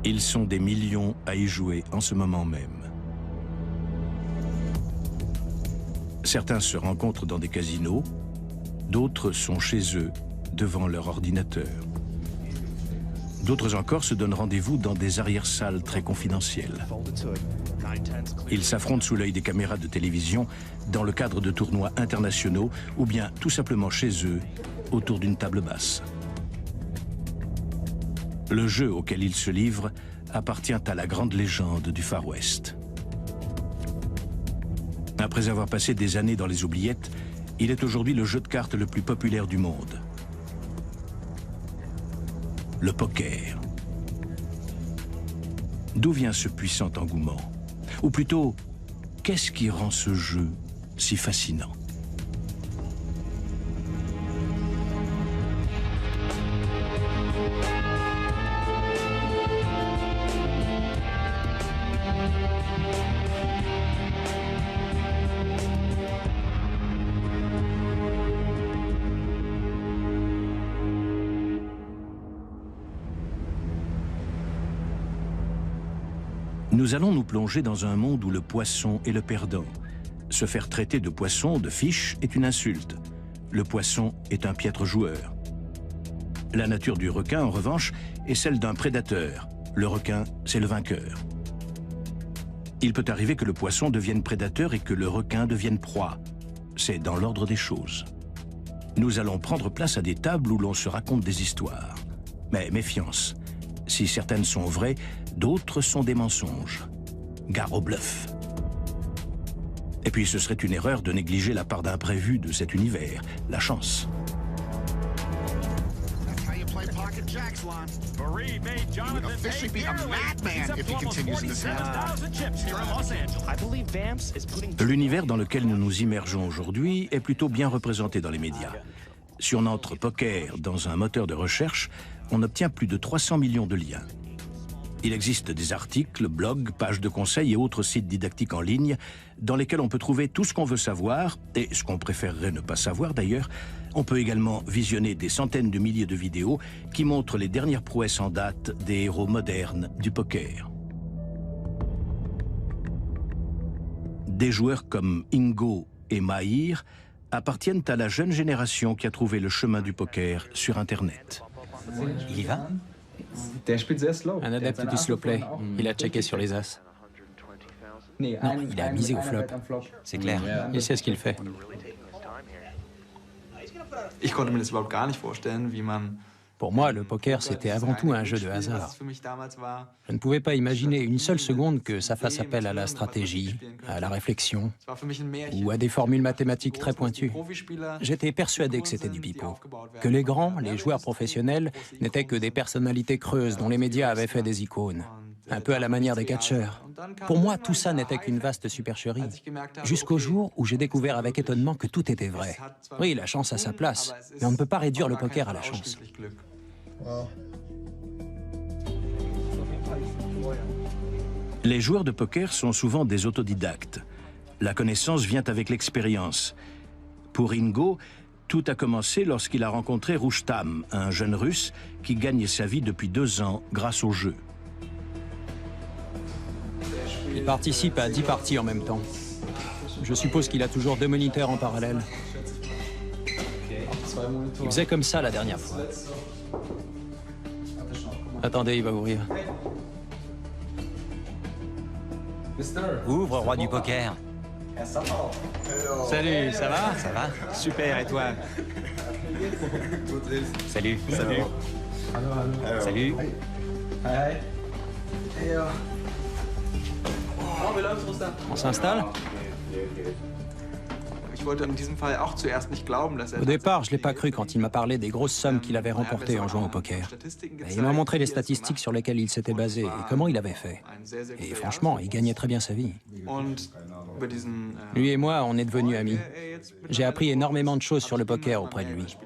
Ils sont des millions à y jouer en ce moment même. Certains se rencontrent dans des casinos, d'autres sont chez eux, devant leur ordinateur. D'autres encore se donnent rendez-vous dans des arrière-salles très confidentielles. Ils s'affrontent sous l'œil des caméras de télévision dans le cadre de tournois internationaux ou bien tout simplement chez eux, autour d'une table basse. Le jeu auquel ils se livrent appartient à la grande légende du Far West. Après avoir passé des années dans les oubliettes, il est aujourd'hui le jeu de cartes le plus populaire du monde. Le poker. D'où vient ce puissant engouement? Ou plutôt, qu'est-ce qui rend ce jeu si fascinant? Nous allons nous plonger dans un monde où le poisson est le perdant. Se faire traiter de poisson, de fish, est une insulte. Le poisson est un piètre joueur. La nature du requin, en revanche, est celle d'un prédateur. Le requin, c'est le vainqueur. Il peut arriver que le poisson devienne prédateur et que le requin devienne proie. C'est dans l'ordre des choses. Nous allons prendre place à des tables où l'on se raconte des histoires. Mais méfiance. Si certaines sont vraies, d'autres sont des mensonges. Gare au bluff. Et puis ce serait une erreur de négliger la part d'imprévu de cet univers, la chance. L'univers dans lequel nous nous immergeons aujourd'hui est plutôt bien représenté dans les médias. Si on entre poker dans un moteur de recherche, on obtient plus de 300 millions de liens. Il existe des articles, blogs, pages de conseils et autres sites didactiques en ligne dans lesquels on peut trouver tout ce qu'on veut savoir et ce qu'on préférerait ne pas savoir d'ailleurs. On peut également visionner des centaines de milliers de vidéos qui montrent les dernières prouesses en date des héros modernes du poker. Des joueurs comme Ingo et Mahir appartiennent à la jeune génération qui a trouvé le chemin du poker sur Internet. Il y va? Un adepte du slow play. Il a checké sur les as. Non, il a misé au flop. C'est clair. Il sait ce qu'il fait. Pour moi, le poker, c'était avant tout un jeu de hasard. Je ne pouvais pas imaginer une seule seconde que ça fasse appel à la stratégie, à la réflexion, ou à des formules mathématiques très pointues. J'étais persuadé que c'était du pipeau, que les grands, les joueurs professionnels, n'étaient que des personnalités creuses dont les médias avaient fait des icônes, un peu à la manière des catcheurs. Pour moi, tout ça n'était qu'une vaste supercherie, jusqu'au jour où j'ai découvert avec étonnement que tout était vrai. Oui, la chance a sa place, mais on ne peut pas réduire le poker à la chance. Les joueurs de poker sont souvent des autodidactes. La connaissance vient avec l'expérience. Pour Ingo, tout a commencé lorsqu'il a rencontré Roustam, un jeune Russe qui gagne sa vie depuis 2 ans grâce au jeu. Il participe à 10 parties en même temps. Je suppose qu'il a toujours 2 moniteurs en parallèle. Il faisait comme ça la dernière fois. Attendez, il va ouvrir. Ouvre, roi du poker. Salut, ça va? Ça va? Super, et toi? Salut. Salut. Salut. On s'installe? Au départ, je ne l'ai pas cru quand il m'a parlé des grosses sommes qu'il avait remportées en jouant au poker. Et il m'a montré les statistiques sur lesquelles il s'était basé et comment il avait fait. Et franchement, il gagnait très bien sa vie. Lui et moi, on est devenus amis. J'ai appris énormément de choses sur le poker auprès de lui.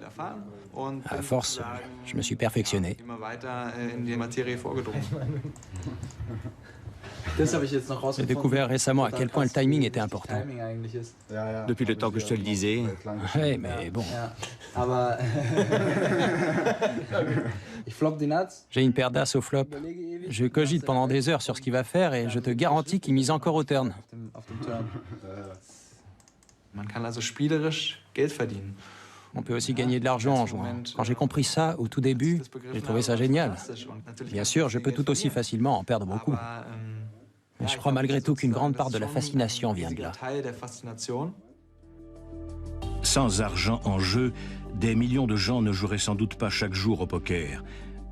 À force, je me suis perfectionné. J'ai découvert récemment à quel point le timing était important. Depuis le temps que je te le disais. Oui, mais bon. J'ai une paire d'as au flop. Je cogite pendant des heures sur ce qu'il va faire et je te garantis qu'il mise encore au turn. On peut aussi gagner de l'argent en jouant. Quand j'ai compris ça, au tout début, j'ai trouvé ça génial. Bien sûr, je peux tout aussi facilement en perdre beaucoup. Mais je crois malgré tout qu'une grande part de la fascination vient de là. Sans argent en jeu, des millions de gens ne joueraient sans doute pas chaque jour au poker.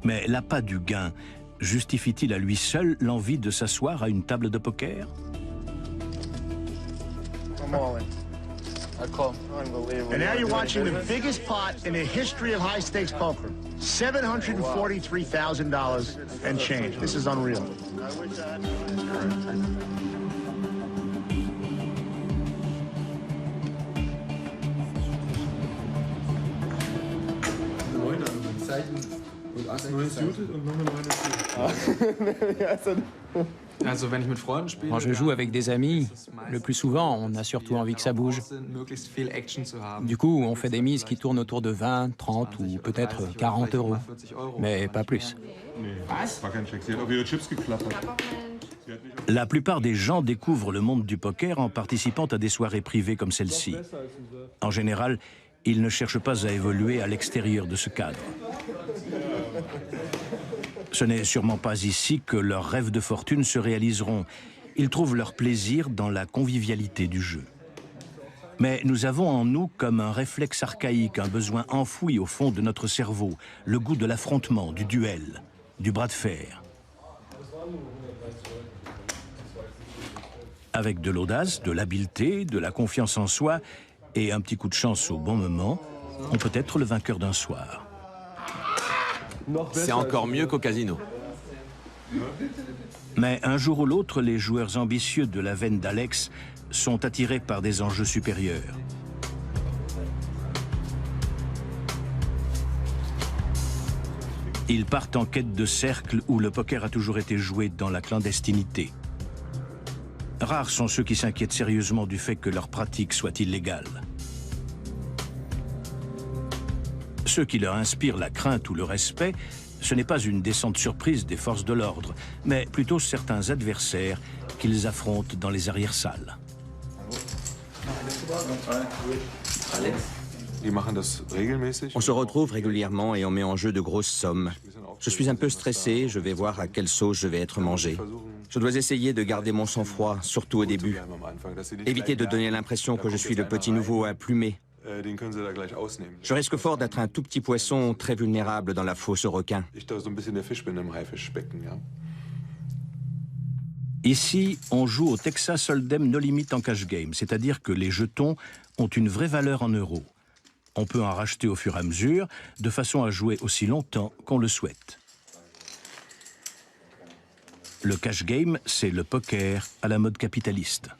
Mais l'appât du gain justifie-t-il à lui seul l'envie de s'asseoir à une table de poker? And now you're watching the biggest pot in the history of high-stakes poker. $743,000 and change. This is unreal. Quand je joue avec des amis, le plus souvent, on a surtout envie que ça bouge. Du coup, on fait des mises qui tournent autour de 20, 30 ou peut-être 40 euros. Mais pas plus. La plupart des gens découvrent le monde du poker en participant à des soirées privées comme celle-ci. En général, ils ne cherchent pas à évoluer à l'extérieur de ce cadre. Ce n'est sûrement pas ici que leurs rêves de fortune se réaliseront. Ils trouvent leur plaisir dans la convivialité du jeu. Mais nous avons en nous comme un réflexe archaïque, un besoin enfoui au fond de notre cerveau, le goût de l'affrontement, du duel, du bras de fer. Avec de l'audace, de l'habileté, de la confiance en soi et un petit coup de chance au bon moment, on peut être le vainqueur d'un soir. C'est encore mieux qu'au casino. Mais un jour ou l'autre, les joueurs ambitieux de la veine d'Alex sont attirés par des enjeux supérieurs. Ils partent en quête de cercles où le poker a toujours été joué dans la clandestinité. Rares sont ceux qui s'inquiètent sérieusement du fait que leur pratique soit illégale. Ceux qui leur inspirent la crainte ou le respect, ce n'est pas une descente surprise des forces de l'ordre, mais plutôt certains adversaires qu'ils affrontent dans les arrière-salles. On se retrouve régulièrement et on met en jeu de grosses sommes. Je suis un peu stressé, je vais voir à quelle sauce je vais être mangé. Je dois essayer de garder mon sang-froid, surtout au début. Éviter de donner l'impression que je suis le petit nouveau à plumer. Je risque fort d'être un tout petit poisson très vulnérable dans la fosse aux requins. Ici, on joue au Texas Hold'em No Limit en cash game, c'est-à-dire que les jetons ont une vraie valeur en euros. On peut en racheter au fur et à mesure, de façon à jouer aussi longtemps qu'on le souhaite. Le cash game, c'est le poker à la mode capitaliste.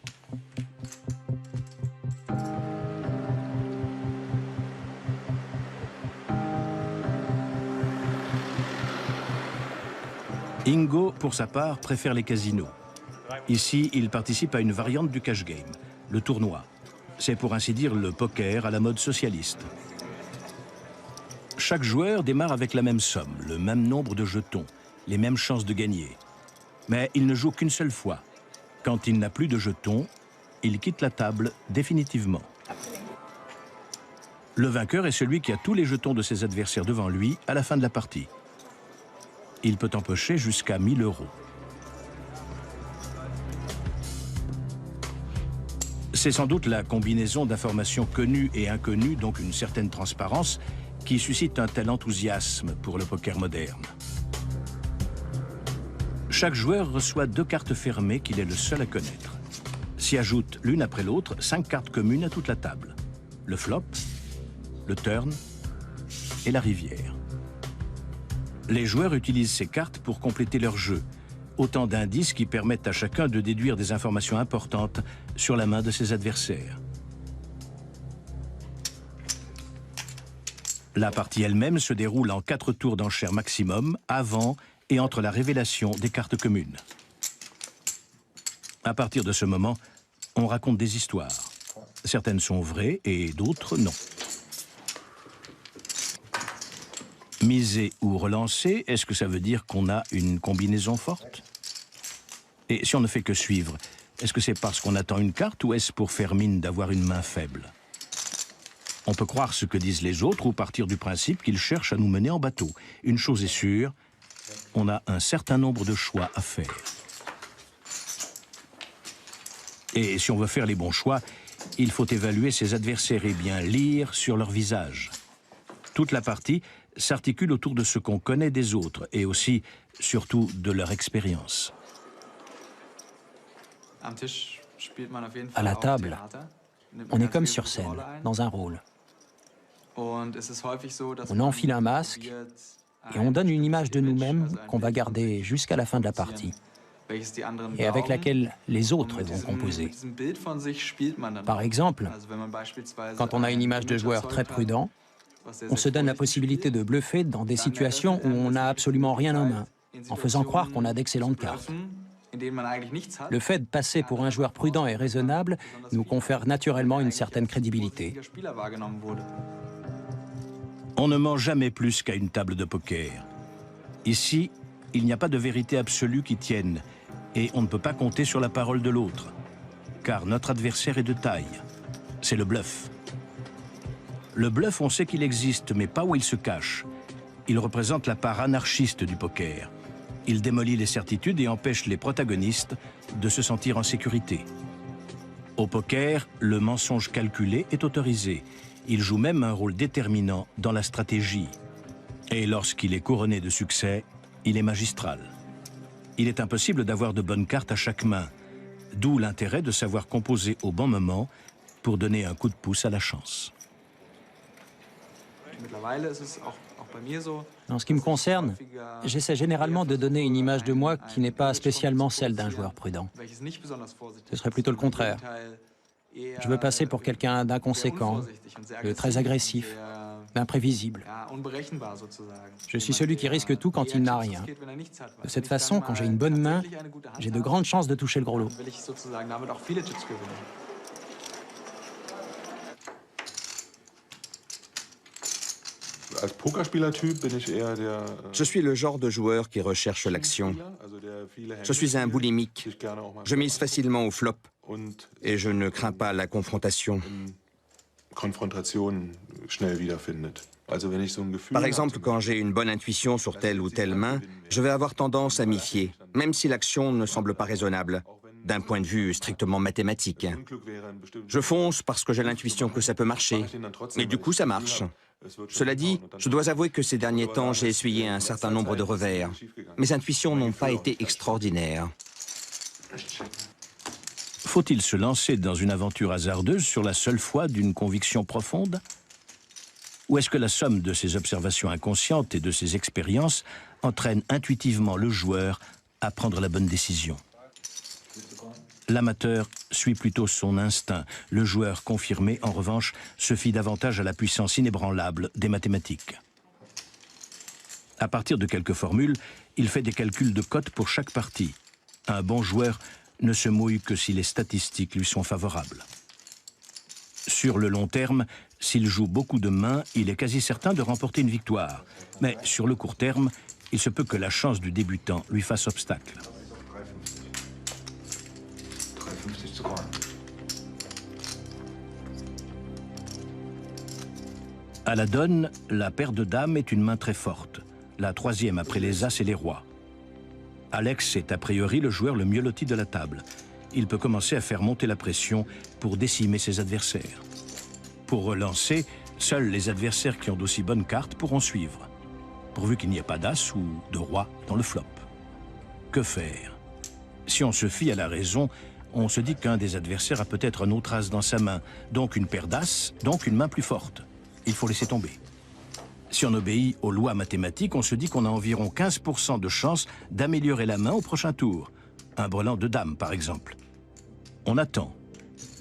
Ingo, pour sa part, préfère les casinos. Ici, il participe à une variante du cash game, le tournoi. C'est pour ainsi dire le poker à la mode socialiste. Chaque joueur démarre avec la même somme, le même nombre de jetons, les mêmes chances de gagner. Mais il ne joue qu'une seule fois. Quand il n'a plus de jetons, il quitte la table définitivement. Le vainqueur est celui qui a tous les jetons de ses adversaires devant lui à la fin de la partie. Il peut empocher jusqu'à 1 000 €. C'est sans doute la combinaison d'informations connues et inconnues, donc une certaine transparence, qui suscite un tel enthousiasme pour le poker moderne. Chaque joueur reçoit 2 cartes fermées qu'il est le seul à connaître. S'y ajoutent l'une après l'autre 5 cartes communes à toute la table. Le flop, le turn et la rivière. Les joueurs utilisent ces cartes pour compléter leur jeu. Autant d'indices qui permettent à chacun de déduire des informations importantes sur la main de ses adversaires. La partie elle-même se déroule en 4 tours d'enchères maximum, avant et entre la révélation des cartes communes. À partir de ce moment, on raconte des histoires. Certaines sont vraies et d'autres non. Miser ou relancer, est-ce que ça veut dire qu'on a une combinaison forte? Et si on ne fait que suivre, est-ce que c'est parce qu'on attend une carte ou est-ce pour faire mine d'avoir une main faible? On peut croire ce que disent les autres ou partir du principe qu'ils cherchent à nous mener en bateau. Une chose est sûre, on a un certain nombre de choix à faire. Et si on veut faire les bons choix, il faut évaluer ses adversaires et bien lire sur leur visage. Toute la partie s'articule autour de ce qu'on connaît des autres et aussi, surtout, de leur expérience. À la table, on est comme sur scène, dans un rôle. On enfile un masque et on donne une image de nous-mêmes qu'on va garder jusqu'à la fin de la partie et avec laquelle les autres vont composer. Par exemple, quand on a une image de joueur très prudent, on se donne la possibilité de bluffer dans des situations où on n'a absolument rien en main, en faisant croire qu'on a d'excellentes cartes. Le fait de passer pour un joueur prudent et raisonnable nous confère naturellement une certaine crédibilité. On ne ment jamais plus qu'à une table de poker. Ici, il n'y a pas de vérité absolue qui tienne, et on ne peut pas compter sur la parole de l'autre, car notre adversaire est de taille. C'est le bluff. Le bluff, on sait qu'il existe, mais pas où il se cache. Il représente la part anarchiste du poker. Il démolit les certitudes et empêche les protagonistes de se sentir en sécurité. Au poker, le mensonge calculé est autorisé. Il joue même un rôle déterminant dans la stratégie. Et lorsqu'il est couronné de succès, il est magistral. Il est impossible d'avoir de bonnes cartes à chaque main, d'où l'intérêt de savoir composer au bon moment pour donner un coup de pouce à la chance. En ce qui me concerne, j'essaie généralement de donner une image de moi qui n'est pas spécialement celle d'un joueur prudent. Ce serait plutôt le contraire. Je veux passer pour quelqu'un d'inconséquent, de très agressif, d'imprévisible. Je suis celui qui risque tout quand il n'a rien. De cette façon, quand j'ai une bonne main, j'ai de grandes chances de toucher le gros lot. Je suis le genre de joueur qui recherche l'action. Je suis un boulimique. Je mise facilement au flop et je ne crains pas la confrontation. Par exemple, quand j'ai une bonne intuition sur telle ou telle main, je vais avoir tendance à m'y fier, même si l'action ne semble pas raisonnable, d'un point de vue strictement mathématique. Je fonce parce que j'ai l'intuition que ça peut marcher, et du coup ça marche. Cela dit, je dois avouer que ces derniers temps, j'ai essuyé un certain nombre de revers. Mes intuitions n'ont pas été extraordinaires. Faut-il se lancer dans une aventure hasardeuse sur la seule foi d'une conviction profonde? Ou est-ce que la somme de ces observations inconscientes et de ces expériences entraîne intuitivement le joueur à prendre la bonne décision? L'amateur suit plutôt son instinct. Le joueur confirmé, en revanche, se fie davantage à la puissance inébranlable des mathématiques. À partir de quelques formules, il fait des calculs de cotes pour chaque partie. Un bon joueur ne se mouille que si les statistiques lui sont favorables. Sur le long terme, s'il joue beaucoup de mains, il est quasi certain de remporter une victoire. Mais sur le court terme, il se peut que la chance du débutant lui fasse obstacle. À la donne, la paire de dames est une main très forte, la troisième après les as et les rois. Alex est a priori le joueur le mieux loti de la table. Il peut commencer à faire monter la pression pour décimer ses adversaires. Pour relancer, seuls les adversaires qui ont d'aussi bonnes cartes pourront suivre, pourvu qu'il n'y ait pas d'as ou de roi dans le flop. Que faire? Si on se fie à la raison, on se dit qu'un des adversaires a peut-être un autre as dans sa main, donc une paire d'as, donc une main plus forte. Il faut laisser tomber. Si on obéit aux lois mathématiques, on se dit qu'on a environ 15% de chance d'améliorer la main au prochain tour. Un brelan de dame, par exemple. On attend.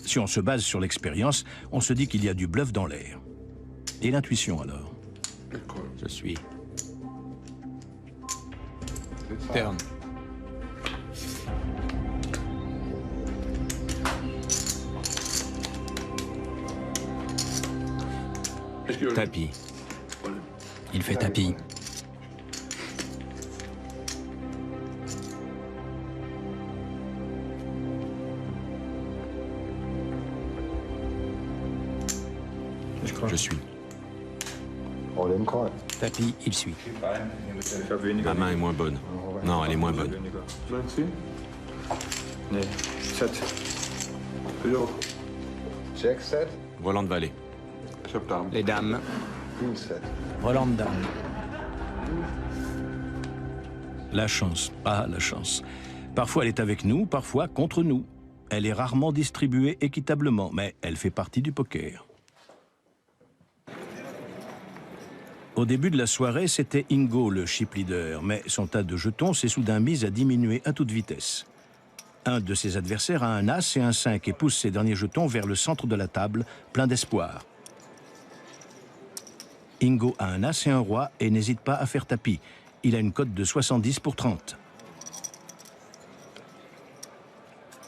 Si on se base sur l'expérience, on se dit qu'il y a du bluff dans l'air. Et l'intuition, alors? Je suis. Turn. Tapis. Il fait tapis. Je suis. Tapis, il suit. Ma main est moins bonne. Non, elle est moins bonne. Volant de valet. Les dames. Volant de dame. La chance, ah la chance. Parfois elle est avec nous, parfois contre nous. Elle est rarement distribuée équitablement, mais elle fait partie du poker. Au début de la soirée, c'était Ingo le chip leader, mais son tas de jetons s'est soudain mis à diminuer à toute vitesse. Un de ses adversaires a un as et un 5 et pousse ses derniers jetons vers le centre de la table, plein d'espoir. Ingo a un as et un roi et n'hésite pas à faire tapis. Il a une cote de 70 pour 30.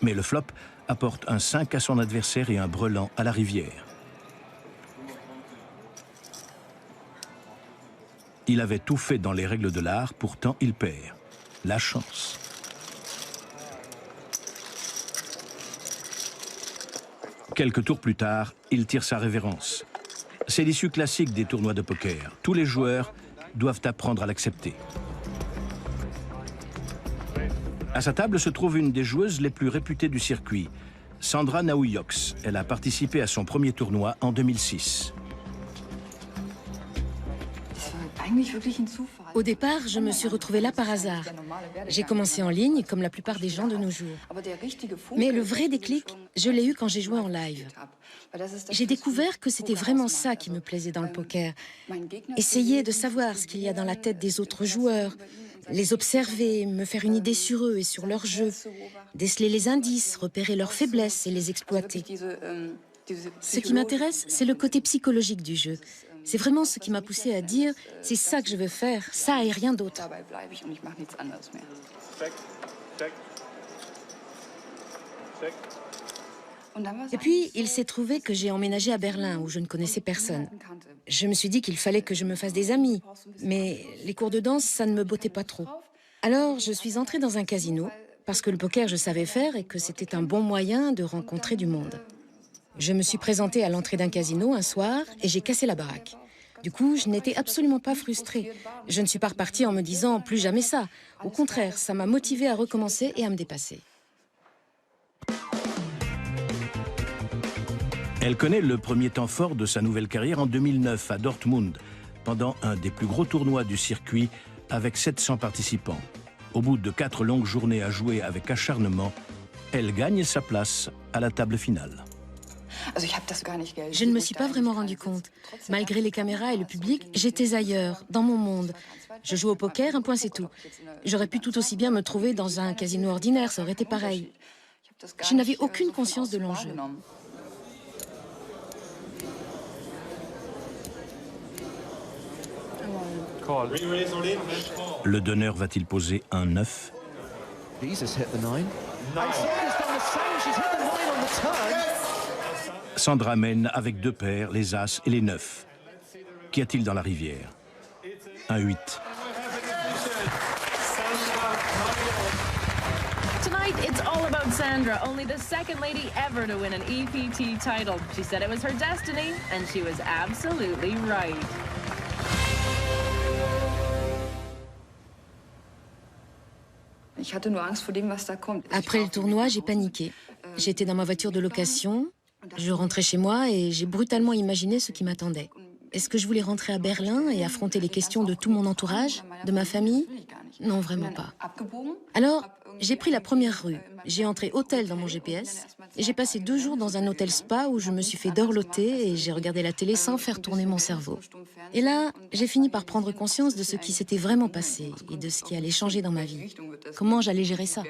Mais le flop apporte un 5 à son adversaire et un brelan à la rivière. Il avait tout fait dans les règles de l'art, pourtant il perd. La chance. Quelques tours plus tard, il tire sa révérence. C'est l'issue classique des tournois de poker. Tous les joueurs doivent apprendre à l'accepter. À sa table se trouve une des joueuses les plus réputées du circuit, Sandra Naouyox. Elle a participé à son premier tournoi en 2006. Au départ, je me suis retrouvée là par hasard. J'ai commencé en ligne, comme la plupart des gens de nos jours. Mais le vrai déclic, je l'ai eu quand j'ai joué en live. J'ai découvert que c'était vraiment ça qui me plaisait dans le poker. Essayer de savoir ce qu'il y a dans la tête des autres joueurs, les observer, me faire une idée sur eux et sur leur jeu, déceler les indices, repérer leurs faiblesses et les exploiter. Ce qui m'intéresse, c'est le côté psychologique du jeu. C'est vraiment ce qui m'a poussé à dire « c'est ça que je veux faire, ça et rien d'autre ». Et puis, il s'est trouvé que j'ai emménagé à Berlin, où je ne connaissais personne. Je me suis dit qu'il fallait que je me fasse des amis, mais les cours de danse, ça ne me bottait pas trop. Alors, je suis entrée dans un casino, parce que le poker, je savais faire et que c'était un bon moyen de rencontrer du monde. Je me suis présentée à l'entrée d'un casino un soir et j'ai cassé la baraque. Du coup, je n'étais absolument pas frustrée. Je ne suis pas repartie en me disant « plus jamais ça ». Au contraire, ça m'a motivée à recommencer et à me dépasser. Elle connaît le premier temps fort de sa nouvelle carrière en 2009 à Dortmund, pendant un des plus gros tournois du circuit avec 700 participants. Au bout de 4 longues journées à jouer avec acharnement, elle gagne sa place à la table finale. Je ne me suis pas vraiment rendu compte. Malgré les caméras et le public, j'étais ailleurs, dans mon monde. Je joue au poker, un point c'est tout. J'aurais pu tout aussi bien me trouver dans un casino ordinaire, ça aurait été pareil. Je n'avais aucune conscience de l'enjeu. Le donneur va-t-il poser un 9? Sandra mène avec 2 paires, les As et les 9. Qu'y a-t-il dans la rivière? Un 8. Tonight, it's all about Sandra, only the second lady ever to win an EPT title. She said it was her destiny, and she was absolutely right. Après le tournoi, j'ai paniqué. J'étais dans ma voiture de location, je rentrais chez moi et j'ai brutalement imaginé ce qui m'attendait. Est-ce que je voulais rentrer à Berlin et affronter les questions de tout mon entourage, de ma famille? Non, vraiment pas. Alors, j'ai pris la première rue. J'ai entré hôtel dans mon GPS et j'ai passé 2 jours dans un hôtel spa où je me suis fait dorloter et j'ai regardé la télé sans faire tourner mon cerveau. Et là, j'ai fini par prendre conscience de ce qui s'était vraiment passé et de ce qui allait changer dans ma vie. Comment j'allais gérer ça?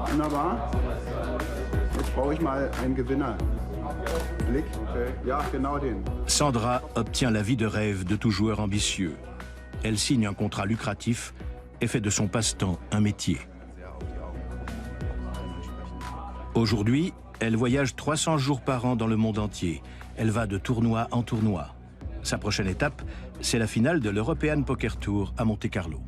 Wunderbar. Jetzt brauche ich mal einen Gewinner. Blick. Ja, genau den. Sandra obtient la vie de rêve de tout joueur ambitieux. Elle signe un contrat lucratif et fait de son passe-temps un métier. Aujourd'hui, elle voyage 300 jours par an dans le monde entier. Elle va de tournoi en tournoi. Sa prochaine étape, c'est la finale de l'European Poker Tour à Monte-Carlo.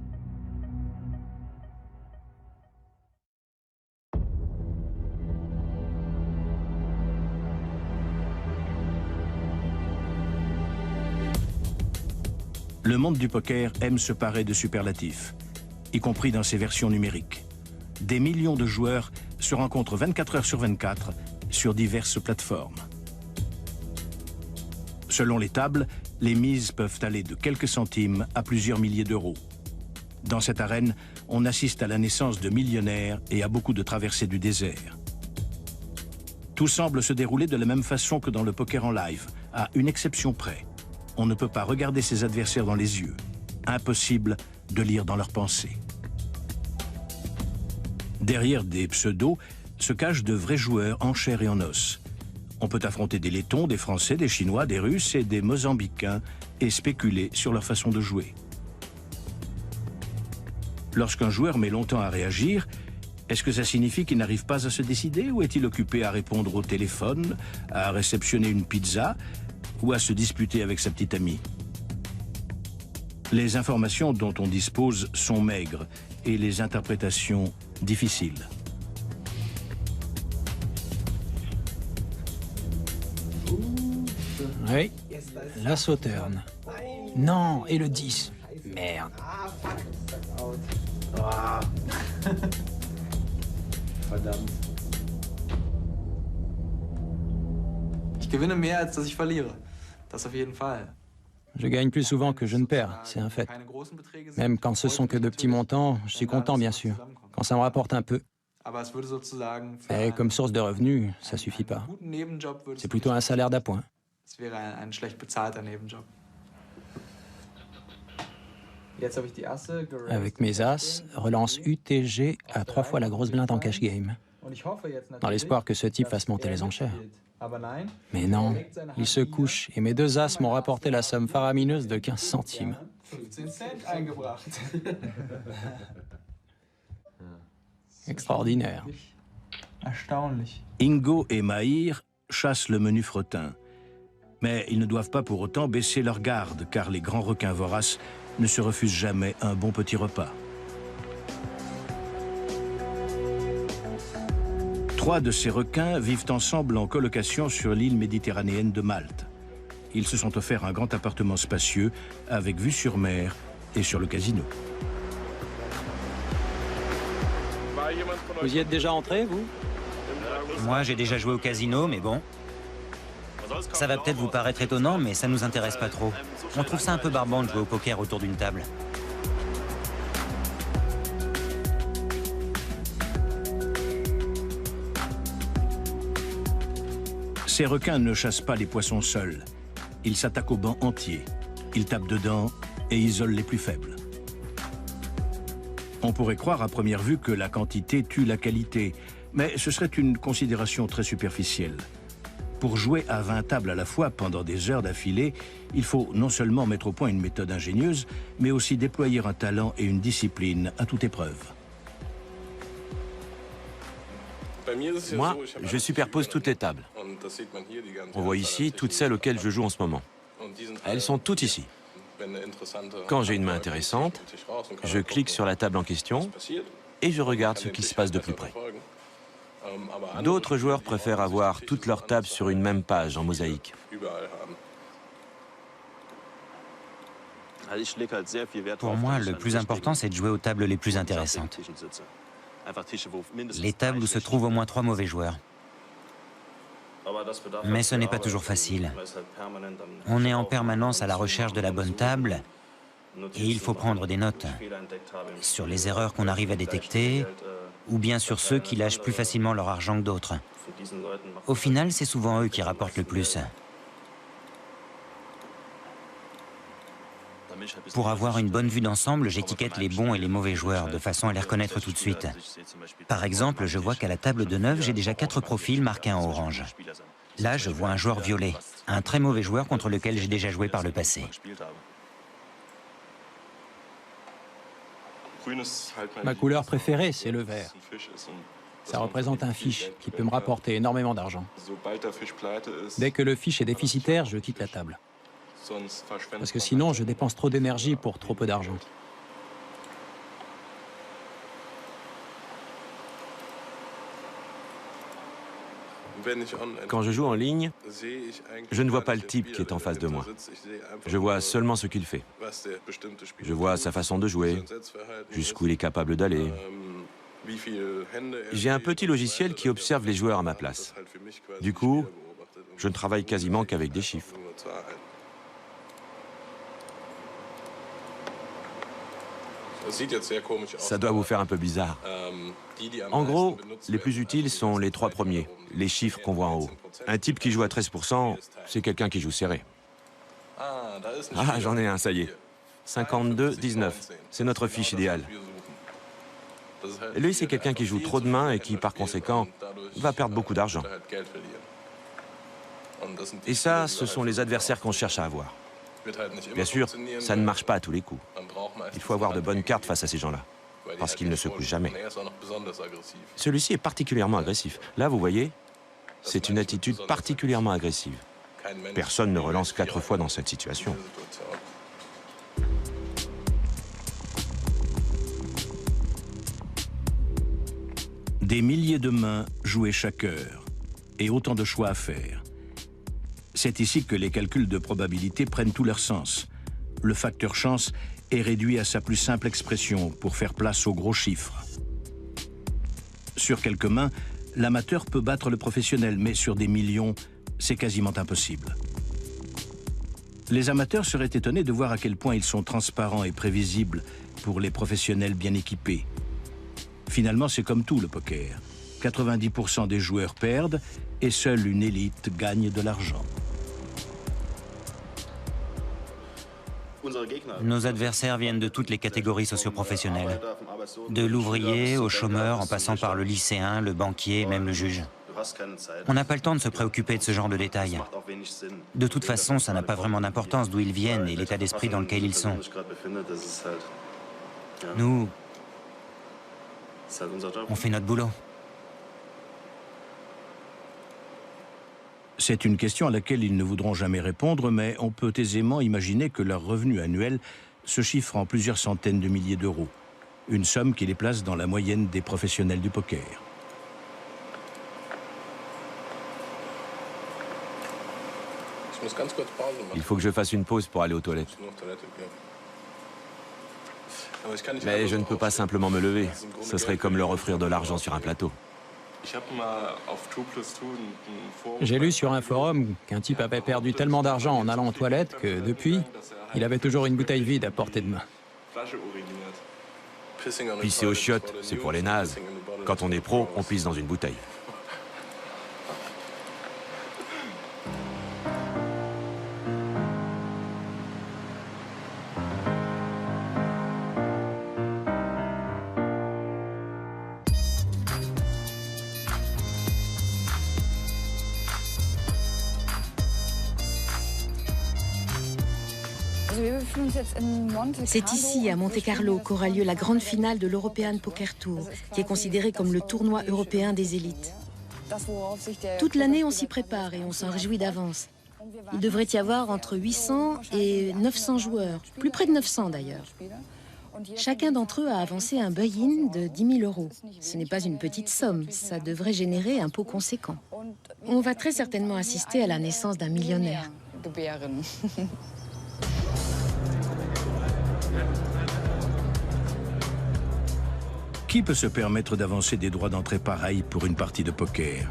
Le monde du poker aime se parer de superlatifs, y compris dans ses versions numériques. Des millions de joueurs se rencontrent 24 heures sur 24 sur diverses plateformes. Selon les tables, les mises peuvent aller de quelques centimes à plusieurs milliers d'euros. Dans cette arène, on assiste à la naissance de millionnaires et à beaucoup de traversées du désert. Tout semble se dérouler de la même façon que dans le poker en live, à une exception près. On ne peut pas regarder ses adversaires dans les yeux. Impossible de lire dans leurs pensées. Derrière des pseudos se cachent de vrais joueurs en chair et en os. On peut affronter des Lettons, des Français, des Chinois, des Russes et des Mozambicains et spéculer sur leur façon de jouer. Lorsqu'un joueur met longtemps à réagir, est-ce que ça signifie qu'il n'arrive pas à se décider ou est-il occupé à répondre au téléphone, à réceptionner une pizza ou à se disputer avec sa petite amie? Les informations dont on dispose sont maigres et les interprétations difficiles. Oui, la sauterne. Non, et le 10. Merde. Verdammt. Ich gewinne mehr, als dass ich verliere. Das auf jeden Fall. Je gagne plus souvent que je ne perds, c'est un fait. Même quand ce sont que de petits montants, je suis content, bien sûr. Quand ça me rapporte un peu. Mais comme source de revenus, ça suffit pas. C'est plutôt un salaire d'appoint. Avec mes as, relance UTG à 3 fois la grosse blinde en cash game. Dans l'espoir que ce type fasse monter les enchères. Mais non, il se couche et mes 2 as m'ont rapporté la somme faramineuse de 15 centimes. Extraordinaire. Ingo et Mahir chassent le menu fretin. Mais ils ne doivent pas pour autant baisser leur garde, car les grands requins voraces ne se refusent jamais un bon petit repas. 3 de ces requins vivent ensemble en colocation sur l'île méditerranéenne de Malte. Ils se sont offerts un grand appartement spacieux avec vue sur mer et sur le casino. Vous y êtes déjà entré, vous? Moi, j'ai déjà joué au casino, mais bon. Ça va peut-être vous paraître étonnant, mais ça nous intéresse pas trop. On trouve ça un peu barbant de jouer au poker autour d'une table. Ces requins ne chassent pas les poissons seuls. Ils s'attaquent au banc entier. Ils tapent dedans et isolent les plus faibles. On pourrait croire à première vue que la quantité tue la qualité, mais ce serait une considération très superficielle. Pour jouer à 20 tables à la fois pendant des heures d'affilée, il faut non seulement mettre au point une méthode ingénieuse, mais aussi déployer un talent et une discipline à toute épreuve. Moi, je superpose toutes les tables. On voit ici toutes celles auxquelles je joue en ce moment. Elles sont toutes ici. Quand j'ai une main intéressante, je clique sur la table en question et je regarde ce qui se passe de plus près. D'autres joueurs préfèrent avoir toutes leurs tables sur une même page en mosaïque. Pour moi, le plus important, c'est de jouer aux tables les plus intéressantes. Les tables où se trouvent au moins 3 mauvais joueurs. Mais ce n'est pas toujours facile. On est en permanence à la recherche de la bonne table et il faut prendre des notes sur les erreurs qu'on arrive à détecter ou bien sur ceux qui lâchent plus facilement leur argent que d'autres. Au final, c'est souvent eux qui rapportent le plus. Pour avoir une bonne vue d'ensemble, j'étiquette les bons et les mauvais joueurs, de façon à les reconnaître tout de suite. Par exemple, je vois qu'à la table de 9, j'ai déjà 4 profils marqués en orange. Là, je vois un joueur violet, un très mauvais joueur contre lequel j'ai déjà joué par le passé. Ma couleur préférée, c'est le vert. Ça représente un fish qui peut me rapporter énormément d'argent. Dès que le fish est déficitaire, je quitte la table. Parce que sinon, je dépense trop d'énergie pour trop peu d'argent. Quand je joue en ligne, je ne vois pas le type qui est en face de moi. Je vois seulement ce qu'il fait. Je vois sa façon de jouer, jusqu'où il est capable d'aller. J'ai un petit logiciel qui observe les joueurs à ma place. Du coup, je ne travaille quasiment qu'avec des chiffres. Ça doit vous faire un peu bizarre. En gros, les plus utiles sont les 3 premiers, les chiffres qu'on voit en haut. Un type qui joue à 13%, c'est quelqu'un qui joue serré. Ah, j'en ai un, ça y est. 52-19, c'est notre fiche idéale. Lui, c'est quelqu'un qui joue trop de mains et qui, par conséquent, va perdre beaucoup d'argent. Et ça, ce sont les adversaires qu'on cherche à avoir. Bien sûr, ça ne marche pas à tous les coups. Il faut avoir de bonnes cartes face à ces gens-là, parce qu'ils ne se couchent jamais. Celui-ci est particulièrement agressif. Là, vous voyez, c'est une attitude particulièrement agressive. Personne ne relance 4 fois dans cette situation. Des milliers de mains jouées chaque heure, et autant de choix à faire. C'est ici que les calculs de probabilité prennent tout leur sens. Le facteur chance est réduit à sa plus simple expression pour faire place aux gros chiffres. Sur quelques mains, l'amateur peut battre le professionnel, mais sur des millions, c'est quasiment impossible. Les amateurs seraient étonnés de voir à quel point ils sont transparents et prévisibles pour les professionnels bien équipés. Finalement, c'est comme tout le poker. 90% des joueurs perdent et seule une élite gagne de l'argent. Nos adversaires viennent de toutes les catégories socio-professionnelles. De l'ouvrier au chômeur, en passant par le lycéen, le banquier, même le juge. On n'a pas le temps de se préoccuper de ce genre de détails. De toute façon, ça n'a pas vraiment d'importance d'où ils viennent et l'état d'esprit dans lequel ils sont. Nous, on fait notre boulot. C'est une question à laquelle ils ne voudront jamais répondre, mais on peut aisément imaginer que leur revenu annuel se chiffre en plusieurs centaines de milliers d'euros. Une somme qui les place dans la moyenne des professionnels du poker. Il faut que je fasse une pause pour aller aux toilettes. Mais je ne peux pas simplement me lever. Ce serait comme leur offrir de l'argent sur un plateau. J'ai lu sur un forum qu'un type avait perdu tellement d'argent en allant aux toilettes que, depuis, il avait toujours une bouteille vide à portée de main. Pisser aux chiottes, c'est pour les nazes. Quand on est pro, on pisse dans une bouteille. C'est ici, à Monte-Carlo, qu'aura lieu la grande finale de l'European Poker Tour, qui est considéré comme le tournoi européen des élites. Toute l'année, on s'y prépare et on s'en réjouit d'avance. Il devrait y avoir entre 800 et 900 joueurs, plus près de 900 d'ailleurs. Chacun d'entre eux a avancé un buy-in de 10 000 €. Ce n'est pas une petite somme, ça devrait générer un pot conséquent. On va très certainement assister à la naissance d'un millionnaire. Qui peut se permettre d'avancer des droits d'entrée pareils pour une partie de poker?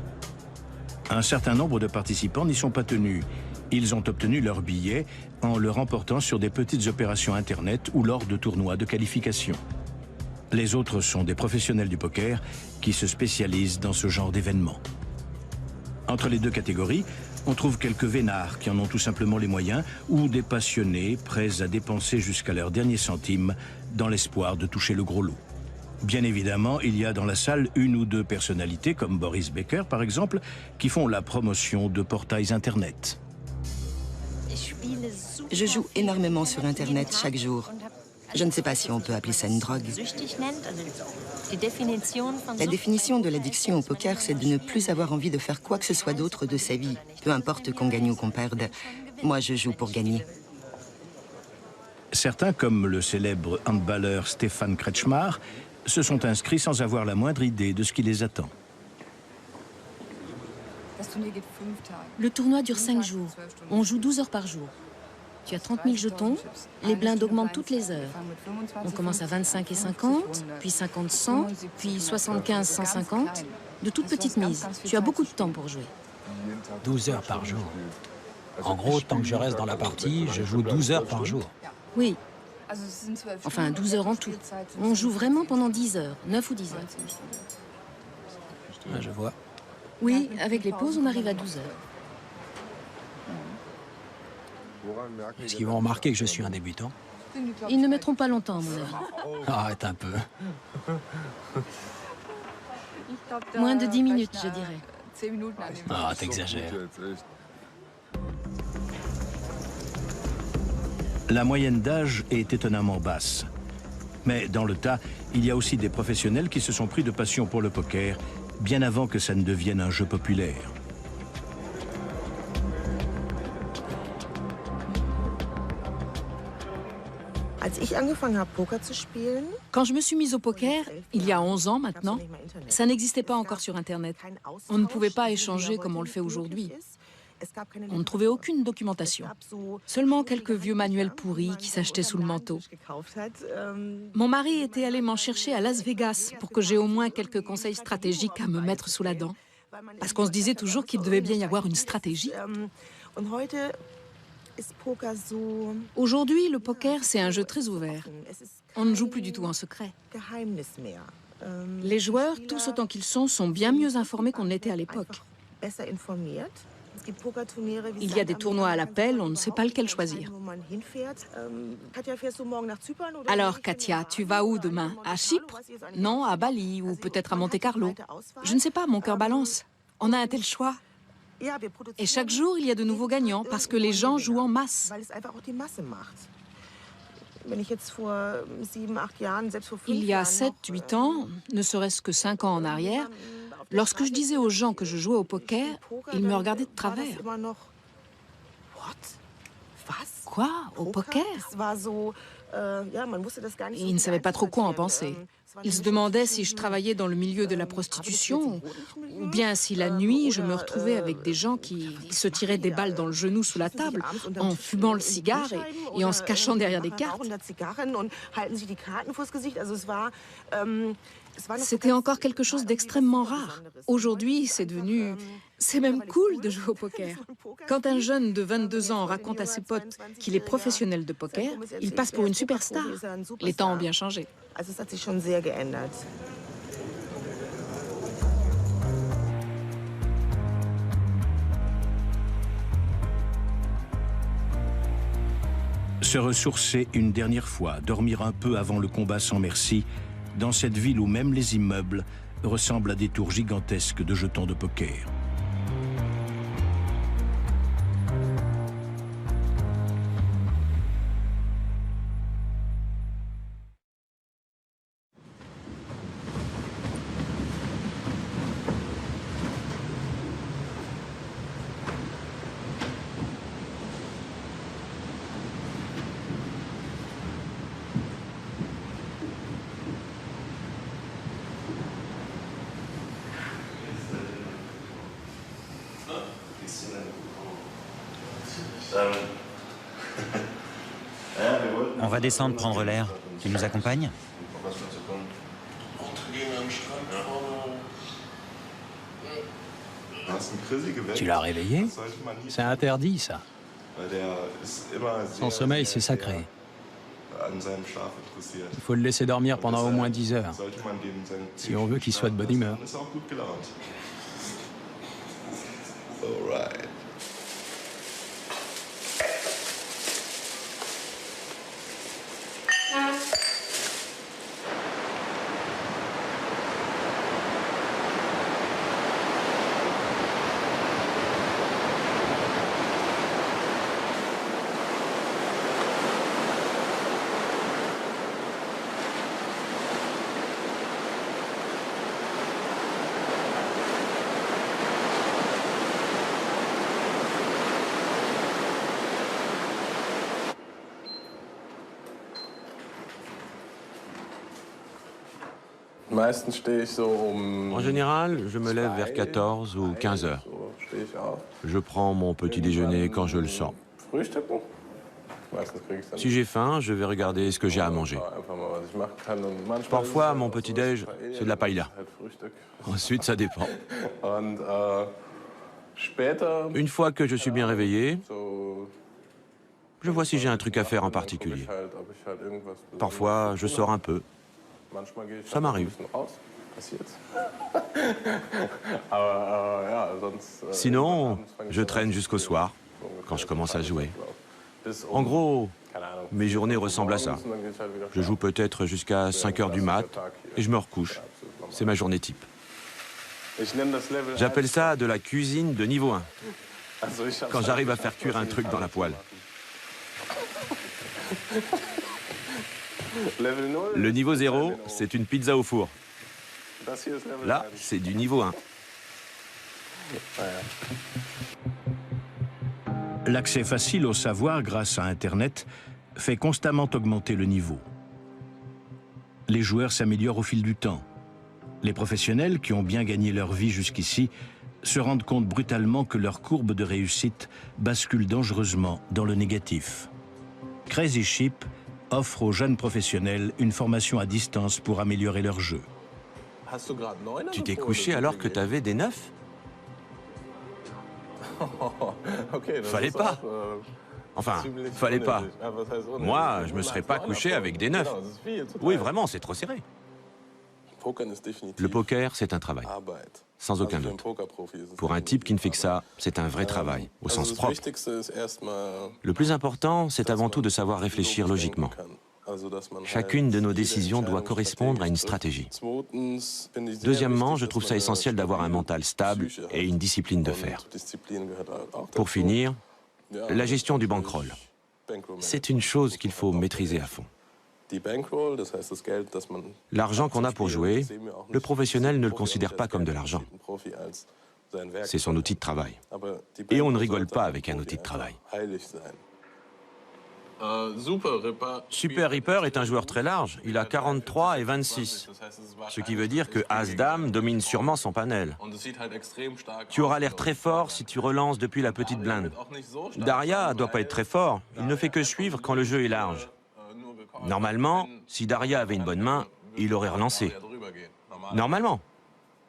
Un certain nombre de participants n'y sont pas tenus. Ils ont obtenu leur billet en le remportant sur des petites opérations Internet ou lors de tournois de qualification. Les autres sont des professionnels du poker qui se spécialisent dans ce genre d'événements. Entre les deux catégories, on trouve quelques vénards qui en ont tout simplement les moyens ou des passionnés prêts à dépenser jusqu'à leur dernier centime dans l'espoir de toucher le gros lot. Bien évidemment, il y a dans la salle une ou deux personnalités, comme Boris Becker par exemple, qui font la promotion de portails Internet. Je joue énormément sur Internet chaque jour. Je ne sais pas si on peut appeler ça une drogue. La définition de l'addiction au poker, c'est de ne plus avoir envie de faire quoi que ce soit d'autre de sa vie, peu importe qu'on gagne ou qu'on perde. Moi, je joue pour gagner. Certains, comme le célèbre handballeur Stefan Kretschmar, se sont inscrits sans avoir la moindre idée de ce qui les attend. Le tournoi dure 5 jours. On joue 12 heures par jour. Tu as 30 000 jetons, les blindes augmentent toutes les heures. On commence à 25 et 50, puis 50, 100, puis 75, 150, de toutes petites mises. Tu as beaucoup de temps pour jouer. 12 heures par jour. En gros, tant que je reste dans la partie, je joue 12 heures par jour. Oui. Enfin, 12 heures en tout. On joue vraiment pendant 10 heures, 9 ou 10 heures. Ah, je vois. Oui, avec les pauses, on arrive à 12 heures. Est-ce qu'ils vont remarquer que je suis un débutant? Ils ne mettront pas longtemps, à mon avis. Arrête un peu. Moins de 10 minutes, je dirais. Ah, t'exagères. La moyenne d'âge est étonnamment basse. Mais dans le tas, il y a aussi des professionnels qui se sont pris de passion pour le poker, bien avant que ça ne devienne un jeu populaire. Quand je me suis mise au poker, il y a 11 ans maintenant, ça n'existait pas encore sur Internet. On ne pouvait pas échanger comme on le fait aujourd'hui. On ne trouvait aucune documentation. Seulement quelques vieux manuels pourris qui s'achetaient sous le manteau. Mon mari était allé m'en chercher à Las Vegas pour que j'aie au moins quelques conseils stratégiques à me mettre sous la dent. Parce qu'on se disait toujours qu'il devait bien y avoir une stratégie. Aujourd'hui, le poker, c'est un jeu très ouvert. On ne joue plus du tout en secret. Les joueurs, tous autant qu'ils sont bien mieux informés qu'on l'était à l'époque. Il y a des tournois à l'appel, on ne sait pas lequel choisir. Alors, Katia, tu vas où demain? À Chypre? Non, à Bali ou peut-être à Monte-Carlo. Je ne sais pas, mon cœur balance. On a un tel choix. Et chaque jour, il y a de nouveaux gagnants parce que les gens jouent en masse. Il y a 7-8 ans, ne serait-ce que 5 ans en arrière, lorsque je disais aux gens que je jouais au poker, ils me regardaient de travers. Quoi? Au poker? Et ils ne savaient pas trop quoi en penser. Ils se demandaient si je travaillais dans le milieu de la prostitution, ou bien si la nuit, je me retrouvais avec des gens qui se tiraient des balles dans le genou sous la table, en fumant le cigare et en se cachant derrière des cartes. C'était encore quelque chose d'extrêmement rare. Aujourd'hui, c'est même cool de jouer au poker. Quand un jeune de 22 ans raconte à ses potes qu'il est professionnel de poker, il passe pour une superstar. Les temps ont bien changé. Se ressourcer une dernière fois, dormir un peu avant le combat sans merci, dans cette ville où même les immeubles ressemblent à des tours gigantesques de jetons de poker. On va descendre prendre l'air. Tu nous accompagnes? Tu l'as réveillé? C'est interdit, ça. Son sommeil, c'est sacré. Il faut le laisser dormir pendant au moins 10 heures, si on veut qu'il soit de bonne humeur. En général, je me lève vers 14 ou 15 heures. Je prends mon petit déjeuner quand je le sens. Si j'ai faim, je vais regarder ce que j'ai à manger. Parfois, mon petit-déj, c'est de la paella. Ensuite, ça dépend. Une fois que je suis bien réveillé, je vois si j'ai un truc à faire en particulier. Parfois, je sors un peu. Ça m'arrive. Sinon, je traîne jusqu'au soir, quand je commence à jouer. En gros, mes journées ressemblent à ça. Je joue peut-être jusqu'à 5 h du mat et je me recouche. C'est ma journée type. J'appelle ça de la cuisine de niveau 1. Quand j'arrive à faire cuire un truc dans la poêle. Le niveau 0, c'est une pizza au four. Là, c'est du niveau 1. L'accès facile au savoir grâce à Internet fait constamment augmenter le niveau. Les joueurs s'améliorent au fil du temps. Les professionnels qui ont bien gagné leur vie jusqu'ici se rendent compte brutalement que leur courbe de réussite bascule dangereusement dans le négatif. Crazy Ship offre aux jeunes professionnels une formation à distance pour améliorer leur jeu. Tu t'es couché alors que t'avais des 9 ? Fallait pas. Enfin, fallait pas. Moi, je me serais pas couché avec des 9. Oui, vraiment, c'est trop serré. Le poker, c'est un travail. Sans aucun doute. Pour un type qui ne fait que ça, c'est un vrai travail, au sens propre. Le plus important, c'est avant tout de savoir réfléchir logiquement. Chacune de nos décisions doit correspondre à une stratégie. Deuxièmement, je trouve ça essentiel d'avoir un mental stable et une discipline de fer. Pour finir, la gestion du bankroll. C'est une chose qu'il faut maîtriser à fond. L'argent qu'on a pour jouer, le professionnel ne le considère pas comme de l'argent. C'est son outil de travail. Et on ne rigole pas avec un outil de travail. Super Ripper est un joueur très large. Il a 43 et 26. Ce qui veut dire que As-Dame domine sûrement son panel. Tu auras l'air très fort si tu relances depuis la petite blinde. Daria doit pas être très fort. Il ne fait que suivre quand le jeu est large. Normalement, si Daria avait une bonne main, il aurait relancé. Normalement.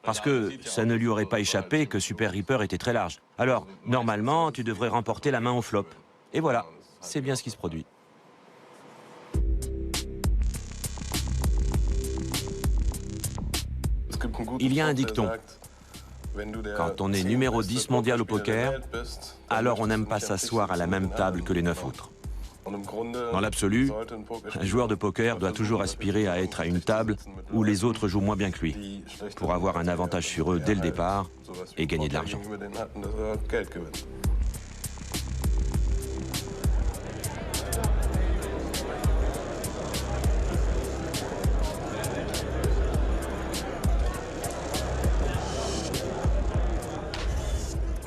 Parce que ça ne lui aurait pas échappé que Super Ripper était très large. Alors, normalement, tu devrais remporter la main au flop. Et voilà. C'est bien ce qui se produit. Il y a un dicton. Quand on est numéro 10 mondial au poker, alors on n'aime pas s'asseoir à la même table que les 9 autres. Dans l'absolu, un joueur de poker doit toujours aspirer à être à une table où les autres jouent moins bien que lui, pour avoir un avantage sur eux dès le départ et gagner de l'argent.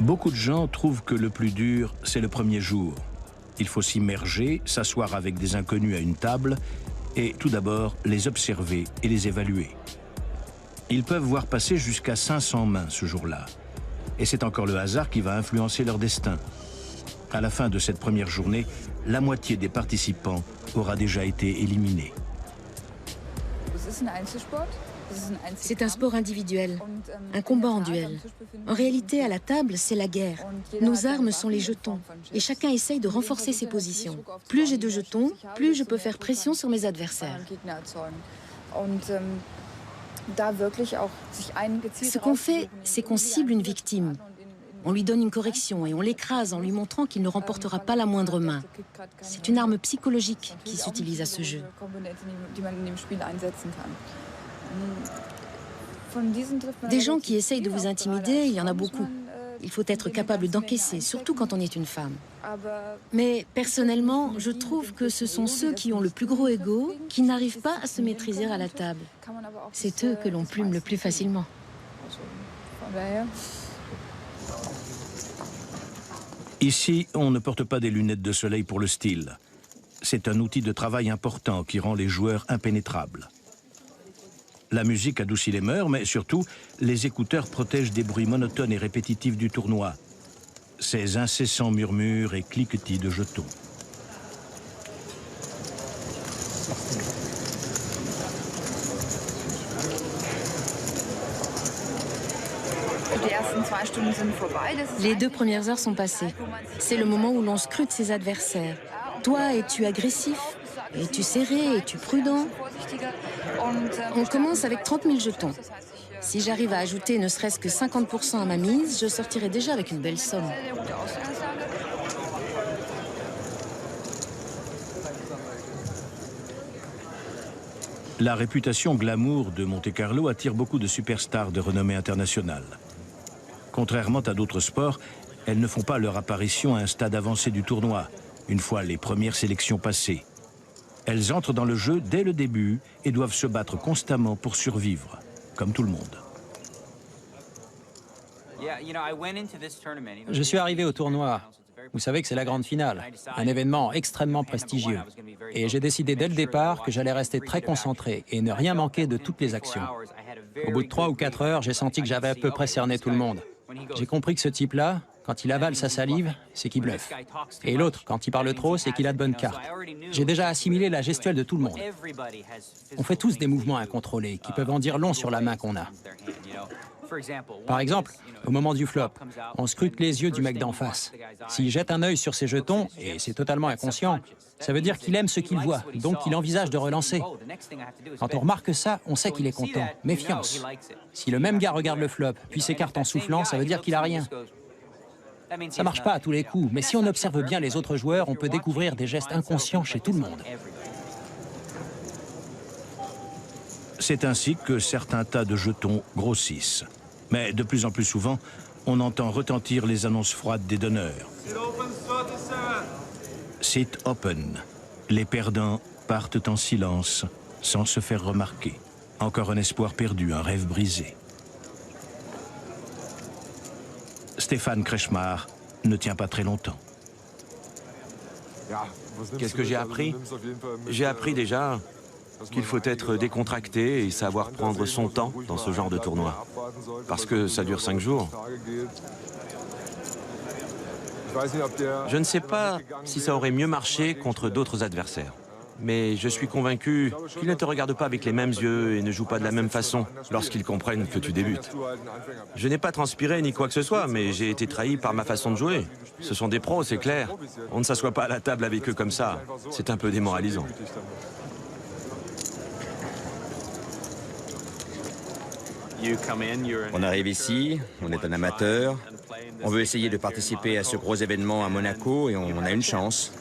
Beaucoup de gens trouvent que le plus dur, c'est le premier jour. Il faut s'immerger, s'asseoir avec des inconnus à une table et tout d'abord les observer et les évaluer. Ils peuvent voir passer jusqu'à 500 mains ce jour-là. Et c'est encore le hasard qui va influencer leur destin. À la fin de cette première journée, la moitié des participants aura déjà été éliminée. C'est un sport individuel, un combat en duel. En réalité, à la table, c'est la guerre. Nos armes sont les jetons, et chacun essaye de renforcer ses positions. Plus j'ai de jetons, plus je peux faire pression sur mes adversaires. Ce qu'on fait, c'est qu'on cible une victime. On lui donne une correction et on l'écrase en lui montrant qu'il ne remportera pas la moindre main. C'est une arme psychologique qui s'utilise à ce jeu. Des gens qui essayent de vous intimider, il y en a beaucoup. Il faut être capable d'encaisser, surtout quand on est une femme. Mais personnellement, je trouve que ce sont ceux qui ont le plus gros ego qui n'arrivent pas à se maîtriser à la table. C'est eux que l'on plume le plus facilement. Ici, on ne porte pas des lunettes de soleil pour le style. C'est un outil de travail important qui rend les joueurs impénétrables. La musique adoucit les mœurs, mais surtout, les écouteurs protègent des bruits monotones et répétitifs du tournoi. ces incessants murmures et cliquetis de jetons. Les 2 premières heures sont passées. C'est le moment où l'on scrute ses adversaires. Toi, es-tu agressif? Es-tu serré? Es-tu prudent? On commence avec 30 000 jetons. Si j'arrive à ajouter ne serait-ce que 50% à ma mise, je sortirai déjà avec une belle somme. La réputation glamour de Monte-Carlo attire beaucoup de superstars de renommée internationale. Contrairement à d'autres sports, elles ne font pas leur apparition à un stade avancé du tournoi, une fois les premières sélections passées. Elles entrent dans le jeu dès le début et doivent se battre constamment pour survivre, comme tout le monde. Je suis arrivé au tournoi. Vous savez que c'est la grande finale, un événement extrêmement prestigieux. Et j'ai décidé dès le départ que j'allais rester très concentré et ne rien manquer de toutes les actions. Au bout de 3 ou 4 heures, j'ai senti que j'avais à peu près cerné tout le monde. J'ai compris que ce type-là, quand il avale sa salive, c'est qu'il bluffe. Et l'autre, quand il parle trop, c'est qu'il a de bonnes cartes. J'ai déjà assimilé la gestuelle de tout le monde. On fait tous des mouvements incontrôlés qui peuvent en dire long sur la main qu'on a. Par exemple, au moment du flop, on scrute les yeux du mec d'en face. S'il jette un œil sur ses jetons, et c'est totalement inconscient, ça veut dire qu'il aime ce qu'il voit, donc il envisage de relancer. Quand on remarque ça, on sait qu'il est content. Méfiance. Si le même gars regarde le flop, puis s'écarte en soufflant, ça veut dire qu'il a rien. Ça marche pas à tous les coups, mais si on observe bien les autres joueurs, on peut découvrir des gestes inconscients chez tout le monde. C'est ainsi que certains tas de jetons grossissent. Mais de plus en plus souvent, on entend retentir les annonces froides des donneurs. Sit open. Les perdants partent en silence, sans se faire remarquer. Encore un espoir perdu, un rêve brisé. Stéphane Kretschmar ne tient pas très longtemps. Qu'est-ce que j'ai appris? J'ai appris déjà qu'il faut être décontracté et savoir prendre son temps dans ce genre de tournoi. Parce que ça dure 5 jours. Je ne sais pas si ça aurait mieux marché contre d'autres adversaires. Mais je suis convaincu qu'ils ne te regardent pas avec les mêmes yeux et ne jouent pas de la même façon lorsqu'ils comprennent que tu débutes. Je n'ai pas transpiré ni quoi que ce soit, mais j'ai été trahi par ma façon de jouer. Ce sont des pros, c'est clair. On ne s'assoit pas à la table avec eux comme ça. C'est un peu démoralisant. On arrive ici, on est un amateur, on veut essayer de participer à ce gros événement à Monaco et on a une chance.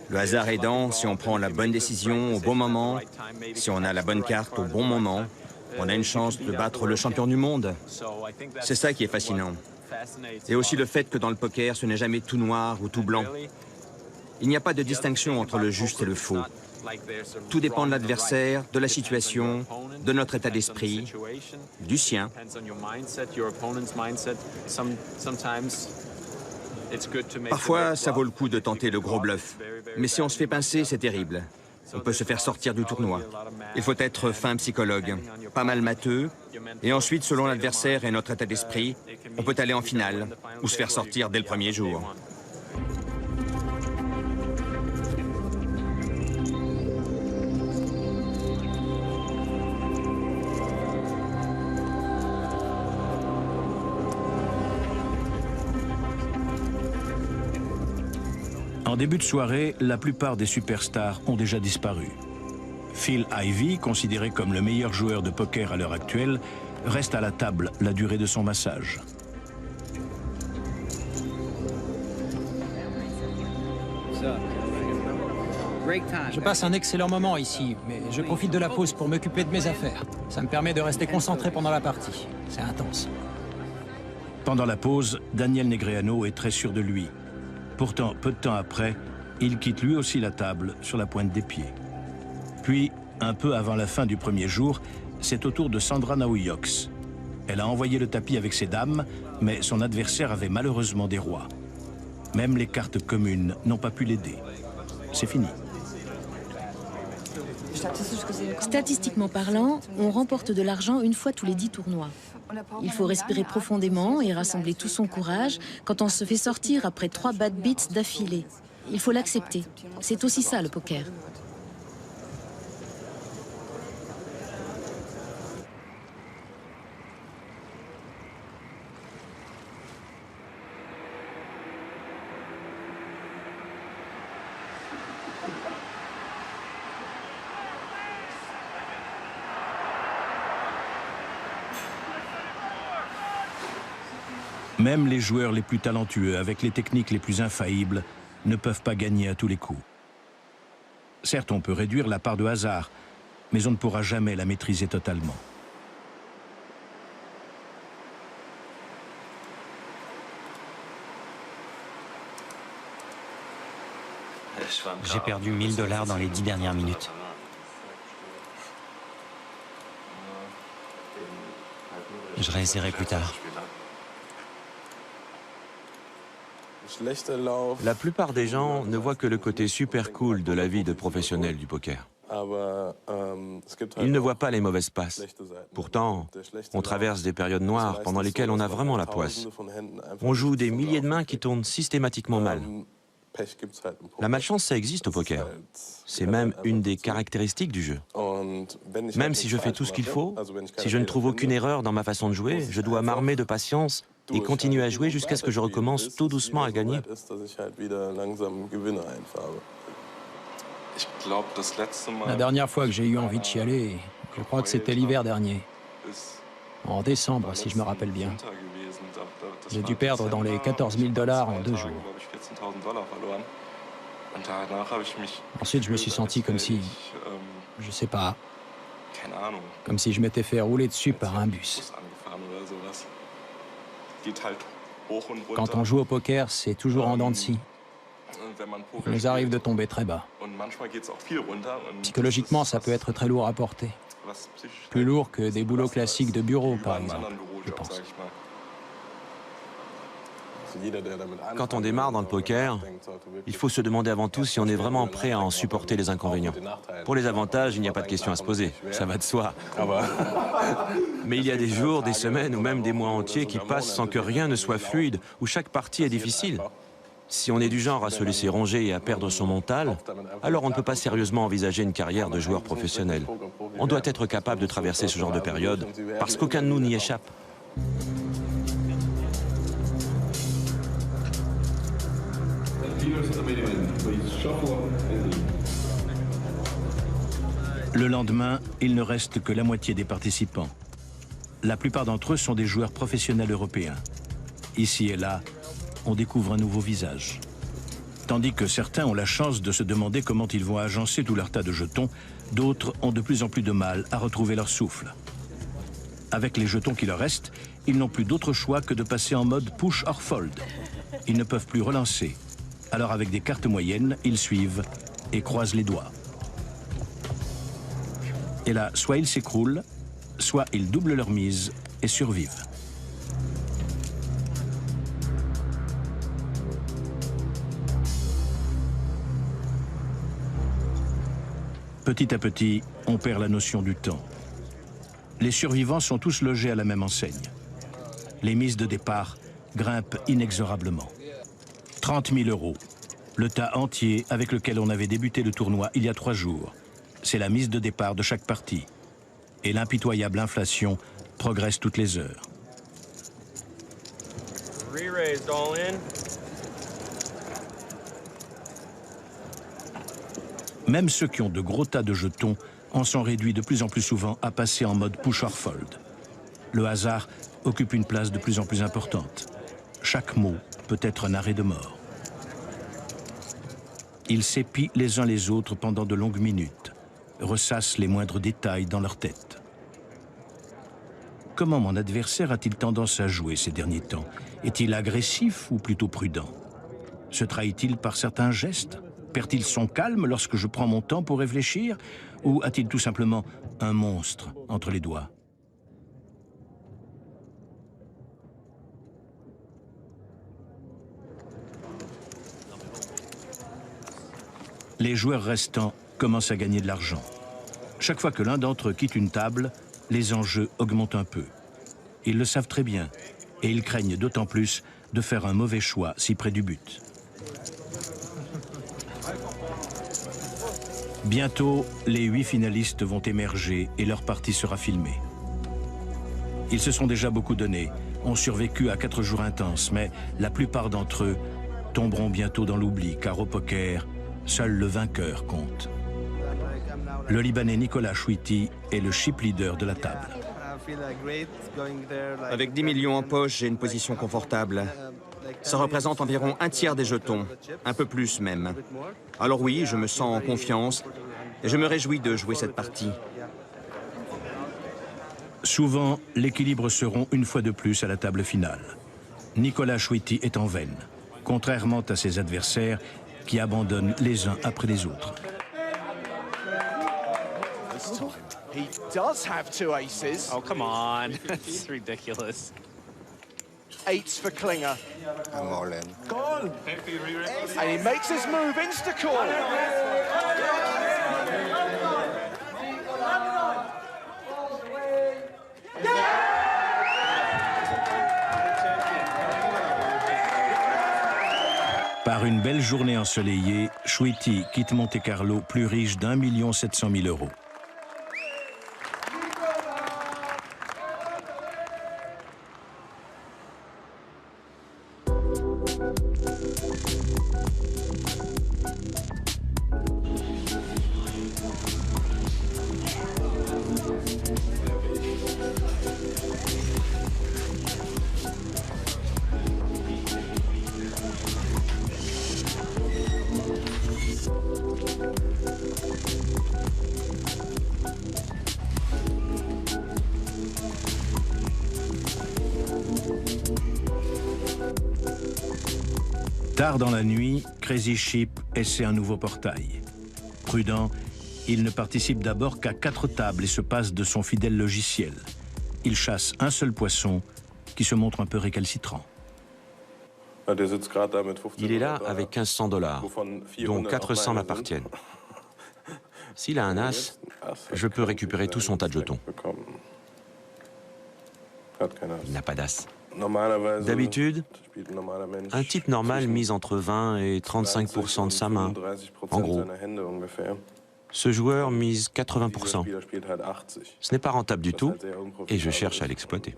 Le hasard aidant, si on prend la bonne décision au bon moment, si on a la bonne carte au bon moment, on a une chance de battre le champion du monde. C'est ça qui est fascinant. Et aussi le fait que dans le poker, ce n'est jamais tout noir ou tout blanc. Il n'y a pas de distinction entre le juste et le faux. Tout dépend de l'adversaire, de la situation, de notre état d'esprit, du sien. Parfois, ça vaut le coup de tenter le gros bluff. Mais si on se fait pincer, c'est terrible. On peut se faire sortir du tournoi. Il faut être fin psychologue, pas mal matheux. Et ensuite, selon l'adversaire et notre état d'esprit, on peut aller en finale ou se faire sortir dès le premier jour. En début de soirée, la plupart des superstars ont déjà disparu. Phil Ivey, considéré comme le meilleur joueur de poker à l'heure actuelle, reste à la table la durée de son massage. Je passe un excellent moment ici, mais je profite de la pause pour m'occuper de mes affaires. Ça me permet de rester concentré pendant la partie. C'est intense. Pendant la pause, Daniel Negreanu est très sûr de lui. Pourtant, peu de temps après, il quitte lui aussi la table sur la pointe des pieds. Puis, un peu avant la fin du premier jour, c'est au tour de Sandra Naujoks. Elle a envoyé le tapis avec ses dames, mais son adversaire avait malheureusement des rois. Même les cartes communes n'ont pas pu l'aider. C'est fini. Statistiquement parlant, on remporte de l'argent une fois tous les 10 tournois. Il faut respirer profondément et rassembler tout son courage quand on se fait sortir après 3 bad beats d'affilée. Il faut l'accepter. C'est aussi ça, le poker. Même les joueurs les plus talentueux, avec les techniques les plus infaillibles, ne peuvent pas gagner à tous les coups. Certes, on peut réduire la part de hasard, mais on ne pourra jamais la maîtriser totalement. J'ai perdu 1000 $ dans les 10 dernières minutes. Je réessayerai plus tard. La plupart des gens ne voient que le côté super cool de la vie de professionnel du poker. Ils ne voient pas les mauvaises passes. Pourtant, on traverse des périodes noires pendant lesquelles on a vraiment la poisse. On joue des milliers de mains qui tournent systématiquement mal. La malchance, ça existe au poker. C'est même une des caractéristiques du jeu. Même si je fais tout ce qu'il faut, si je ne trouve aucune erreur dans ma façon de jouer, je dois m'armer de patience et continuer à jouer jusqu'à ce que je recommence tout doucement à gagner. La dernière fois que j'ai eu envie de chialer, je crois que c'était l'hiver dernier. En décembre, si je me rappelle bien. J'ai dû perdre dans les 14 000 $ en 2 jours. Ensuite, je me suis senti comme si, je sais pas, comme si je m'étais fait rouler dessus par un bus. Quand on joue au poker, c'est toujours en dents de scie. Il nous arrive de tomber très bas. Psychologiquement, ça peut être très lourd à porter. Plus lourd que des boulots classiques de bureau, par exemple, je pense. Quand on démarre dans le poker, il faut se demander avant tout si on est vraiment prêt à en supporter les inconvénients. Pour les avantages, il n'y a pas de question à se poser, ça va de soi. Mais il y a des jours, des semaines ou même des mois entiers qui passent sans que rien ne soit fluide, où chaque partie est difficile. Si on est du genre à se laisser ronger et à perdre son mental, alors on ne peut pas sérieusement envisager une carrière de joueur professionnel. On doit être capable de traverser ce genre de période, parce qu'aucun de nous n'y échappe. Le lendemain, il ne reste que la moitié des participants. La plupart d'entre eux sont des joueurs professionnels européens. Ici et là, on découvre un nouveau visage. Tandis que certains ont la chance de se demander comment ils vont agencer tout leur tas de jetons, d'autres ont de plus en plus de mal à retrouver leur souffle. Avec les jetons qui leur restent, ils n'ont plus d'autre choix que de passer en mode push or fold. Ils ne peuvent plus relancer. Alors avec des cartes moyennes, ils suivent et croisent les doigts. Et là, soit ils s'écroulent, soit ils doublent leur mise et survivent. Petit à petit, on perd la notion du temps. Les survivants sont tous logés à la même enseigne. Les mises de départ grimpent inexorablement. 30 000 €, le tas entier avec lequel on avait débuté le tournoi il y a 3 jours. C'est la mise de départ de chaque partie. Et l'impitoyable inflation progresse toutes les heures. Même ceux qui ont de gros tas de jetons en sont réduits de plus en plus souvent à passer en mode push or fold. Le hasard occupe une place de plus en plus importante. Chaque mot peut être un arrêt de mort. Ils s'épient les uns les autres pendant de longues minutes, ressassent les moindres détails dans leur tête. Comment mon adversaire a-t-il tendance à jouer ces derniers temps? Est-il agressif ou plutôt prudent? Se trahit-il par certains gestes? Perd-il son calme lorsque je prends mon temps pour réfléchir? Ou a-t-il tout simplement un monstre entre les doigts? Les joueurs restants commencent à gagner de l'argent. Chaque fois que l'un d'entre eux quitte une table, les enjeux augmentent un peu. Ils le savent très bien et ils craignent d'autant plus de faire un mauvais choix si près du but. Bientôt, les 8 finalistes vont émerger et leur partie sera filmée. Ils se sont déjà beaucoup donnés, ont survécu à 4 jours intenses, mais la plupart d'entre eux tomberont bientôt dans l'oubli, car au poker, seul le vainqueur compte. Le Libanais Nicolas Chouiti est le chip leader de la table. Avec 10 millions en poche, j'ai une position confortable. Ça représente environ un tiers des jetons, un peu plus même. Alors oui, je me sens en confiance et je me réjouis de jouer cette partie. Souvent, l'équilibre seront une fois de plus à la table finale. Nicolas Chouiti est en veine, contrairement à ses adversaires qui abandonnent les uns après les autres. He does have 2 aces. Oh, come on. It's ridiculous. 8s for Klinger. I'm all in. Call. And he makes his move, insta-call. Par une belle journée ensoleillée, Chouiti quitte Monte-Carlo plus riche d'1 700 000 €. Tard dans la nuit, Crazy Chip essaie un nouveau portail. Prudent, il ne participe d'abord qu'à 4 tables et se passe de son fidèle logiciel. Il chasse un seul poisson qui se montre un peu récalcitrant. Il est là avec 1500 $, dont 400 m'appartiennent. S'il a un as, je peux récupérer tout son tas de jetons. Il n'a pas d'as. D'habitude, un type normal mise entre 20 et 35% de sa main, en gros. Ce joueur mise 80%. Ce n'est pas rentable du tout, et je cherche à l'exploiter.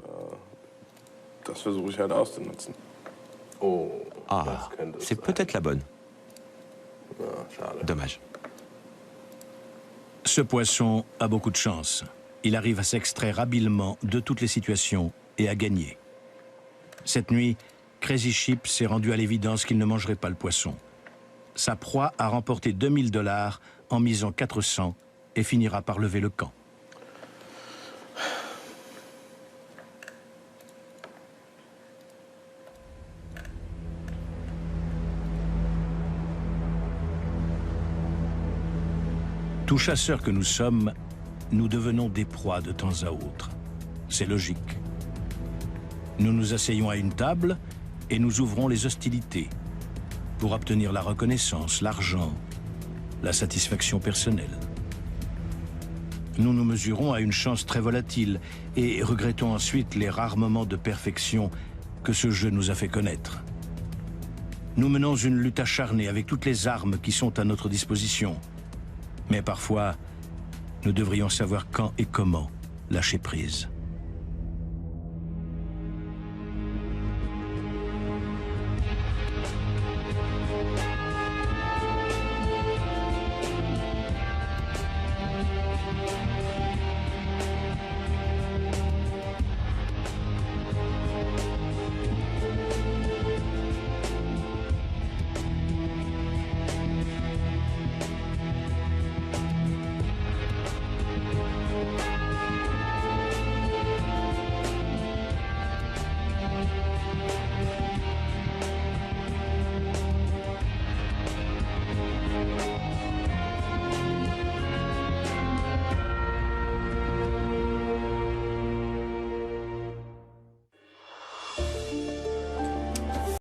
Ah, c'est peut-être la bonne. Dommage. Ce poisson a beaucoup de chance. Il arrive à s'extraire habilement de toutes les situations et à gagner. Cette nuit, Crazy Chip s'est rendu à l'évidence qu'il ne mangerait pas le poisson. Sa proie a remporté 2000 $ en misant 400 et finira par lever le camp. Tout chasseur que nous sommes, nous devenons des proies de temps à autre. C'est logique. Nous nous asseyons à une table et nous ouvrons les hostilités pour obtenir la reconnaissance, l'argent, la satisfaction personnelle. Nous nous mesurons à une chance très volatile et regrettons ensuite les rares moments de perfection que ce jeu nous a fait connaître. Nous menons une lutte acharnée avec toutes les armes qui sont à notre disposition. Mais parfois, nous devrions savoir quand et comment lâcher prise.